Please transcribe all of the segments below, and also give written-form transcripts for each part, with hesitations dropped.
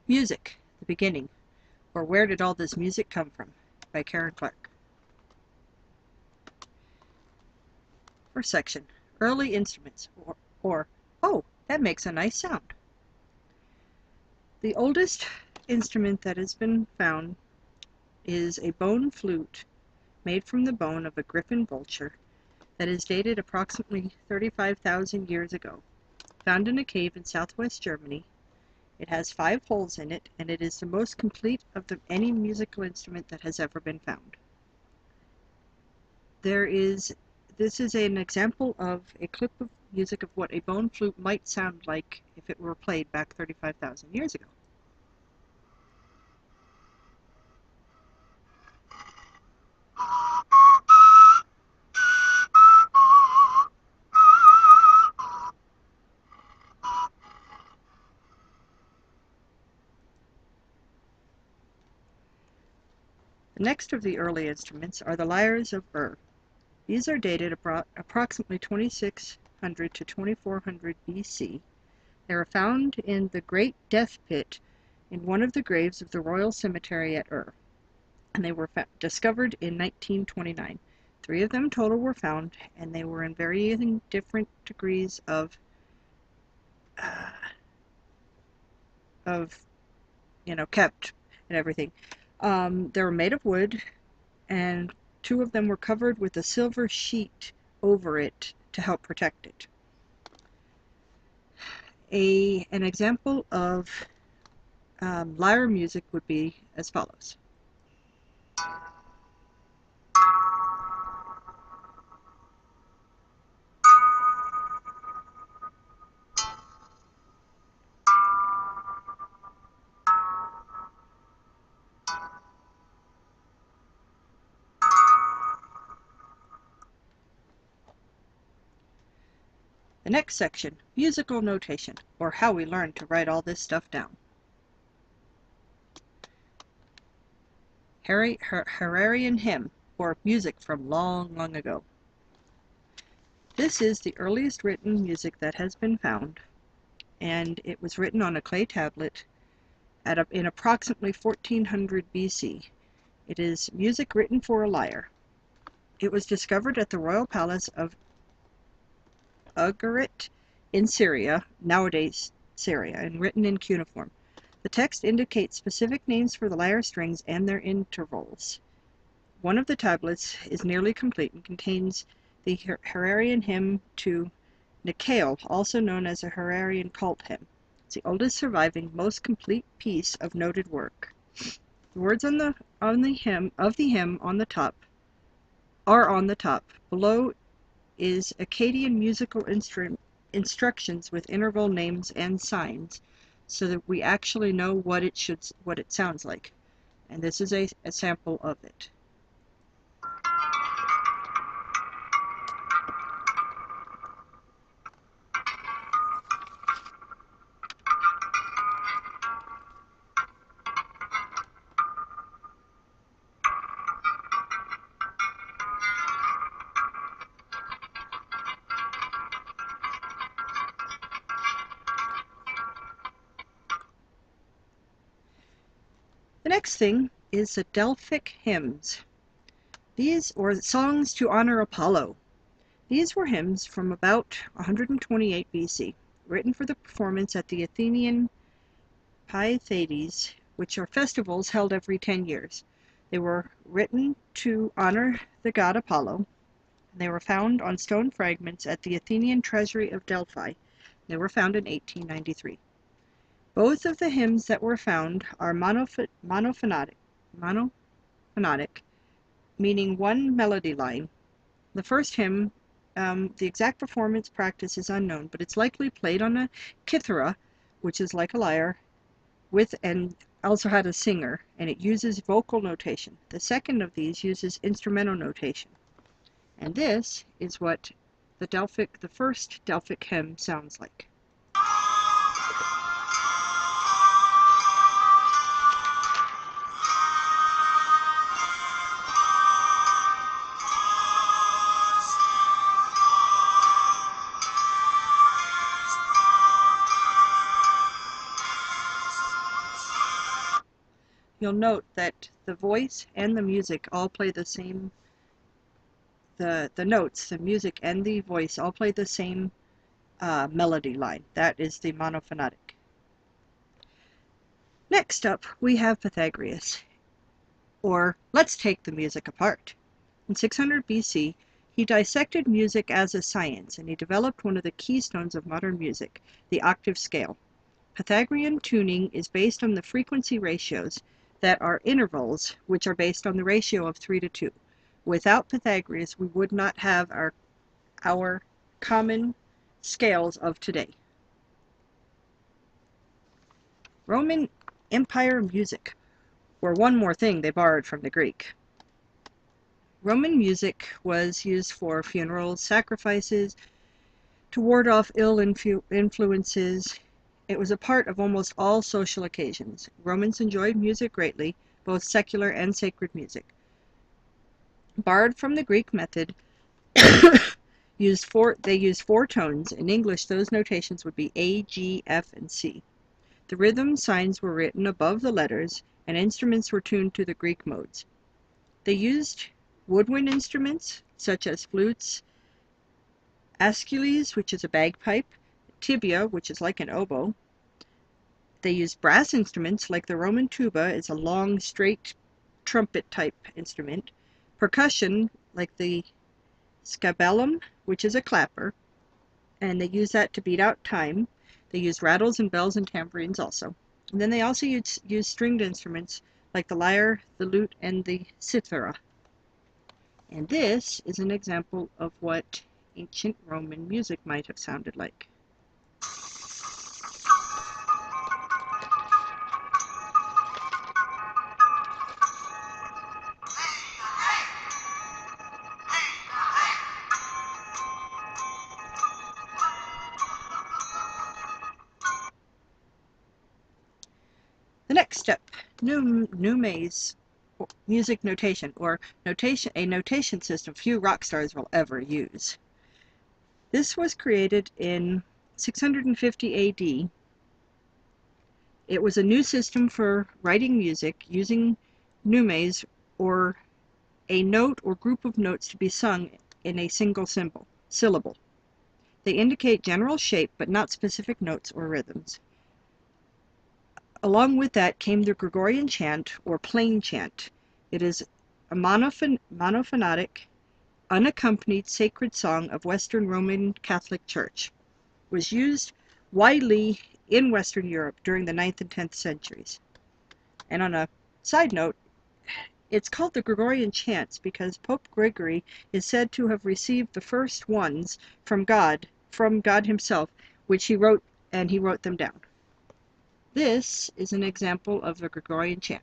Music, the beginning, or Where Did All This Music Come From? By Karyn. First section, Early Instruments, or oh, that makes a nice sound. The oldest instrument that has been found is a bone flute made from the bone of a griffon vulture that is dated approximately 35,000 years ago. Found in a cave in southwest Germany, it has 5 holes in it, and it is the most complete of any musical instrument that has ever been found. This is an example of a clip of music of what a bone flute might sound like if it were played back 35,000 years ago. The next of the early instruments are the lyres of Ur. These are dated approximately 2600 to 2400 BC. They are found in the Great Death Pit in one of the graves of the Royal Cemetery at Ur, and they were discovered in 1929. 3 of them total were found, and they were in varying different degrees of kept and everything. They were made of wood, and 2 of them were covered with a silver sheet over it to help protect it. An example of lyre music would be as follows. The next section, musical notation, or how we learned to write all this stuff down. Hungarian hymn, or music from long, long ago. This is the earliest written music that has been found, and it was written on a clay tablet in approximately 1400 BC. It is music written for a lyre. It was discovered at the royal palace of Ugarit in Syria, nowadays Syria, and written in cuneiform. The text indicates specific names for the lyre strings and their intervals. One of the tablets is nearly complete and contains the Hungarian hymn to Nikhail, also known as a Hungarian cult hymn. It's the oldest surviving, most complete piece of noted work. The words on the hymn on the top are on the top. Below is Akkadian musical instructions with interval names and signs, so that we actually know what it sounds like. And this is a sample of it. The next thing is the Delphic hymns. These were songs to honor Apollo. These were hymns from about 128 BC, written for the performance at the Athenian Pythiades, which are festivals held every 10 years. They were written to honor the god Apollo, and they were found on stone fragments at the Athenian treasury of Delphi. They were found in 1893. Both of the hymns that were found are monophonetic, meaning one melody line. The first hymn, the exact performance practice is unknown, but it's likely played on a kithara, which is like a lyre, and also had a singer, and it uses vocal notation. The second of these uses instrumental notation. And this is what the first Delphic hymn sounds like. you'll note that the voice and the music all play the same, the notes, the music and the voice all play the same melody line. That is the monophonetic. Next up, we have Pythagoras, or let's take the music apart. In 600 BC, he dissected music as a science, and he developed one of the keystones of modern music, the octave scale. Pythagorean tuning is based on the frequency ratios that are intervals, which are based on the ratio of 3 to 2. Without Pythagoras, we would not have our common scales of today. Roman Empire music, or one more thing they borrowed from the Greek. Roman music was used for funerals, sacrifices, to ward off ill influences. It was a part of almost all social occasions. Romans enjoyed music greatly, both secular and sacred music. Borrowed from the Greek method, they used four tones. In English, those notations would be A, G, F, and C. The rhythm signs were written above the letters, and instruments were tuned to the Greek modes. They used woodwind instruments, such as flutes, ascules, which is a bagpipe, tibia, which is like an oboe. They used brass instruments, like the Roman tuba is a long, straight trumpet-type instrument, percussion, like the scabellum, which is a clapper, and they use that to beat out time. They use rattles and bells and tambourines also. And then they also use stringed instruments, like the lyre, the lute, and the cithara. And this is an example of what ancient Roman music might have sounded like. The next step, numes, music notation, or a notation system few rock stars will ever use. This was created in 650 AD. It was a new system for writing music using numes, or a note or group of notes to be sung in a single syllable. They indicate general shape but not specific notes or rhythms. Along with that came the Gregorian chant, or plain chant. It is a monophonetic, unaccompanied sacred song of Western Roman Catholic Church. It was used widely in Western Europe during the 9th and 10th centuries. And on a side note, it's called the Gregorian chants because Pope Gregory is said to have received the first ones from God himself, which he wrote them down. This is an example of the Gregorian chant.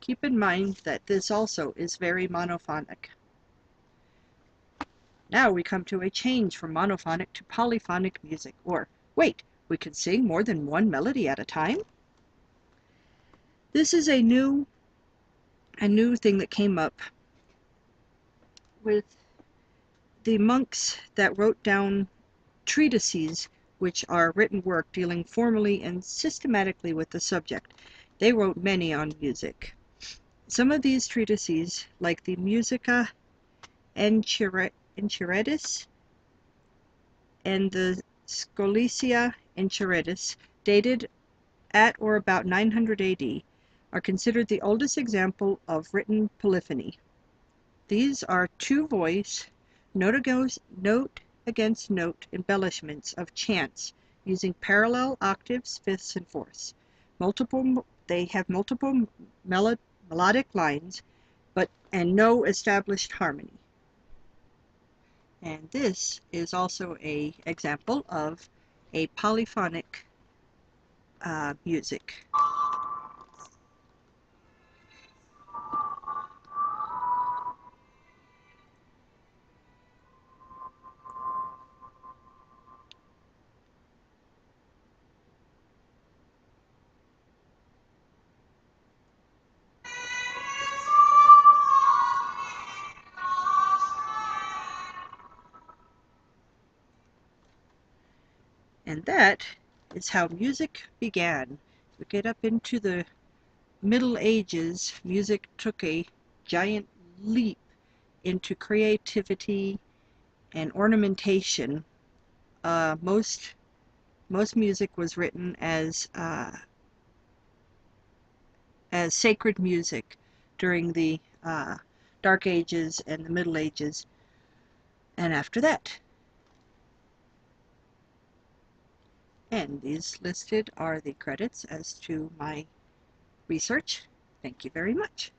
Keep in mind that this also is very monophonic. Now we come to a change from monophonic to polyphonic music, or wait, we can sing more than one melody at a time? This is a new thing that came up with the monks that wrote down treatises, which are written work dealing formally and systematically with the subject. They wrote many on music. Some of these treatises, like the Musica Enchiriditis and the Scholicia Enchiriditis, dated at or about 900 AD, are considered the oldest example of written polyphony. These are two-voice, note against note embellishments of chants using parallel octaves, fifths, and fourths. They have multiple melodic lines, and no established harmony. And this is also an example of a polyphonic music. And that is how music began. We get up into the Middle Ages, music took a giant leap into creativity and ornamentation. Most music was written as sacred music during the Dark Ages and the Middle Ages, and after that. And these listed are the credits as to my research. Thank you very much.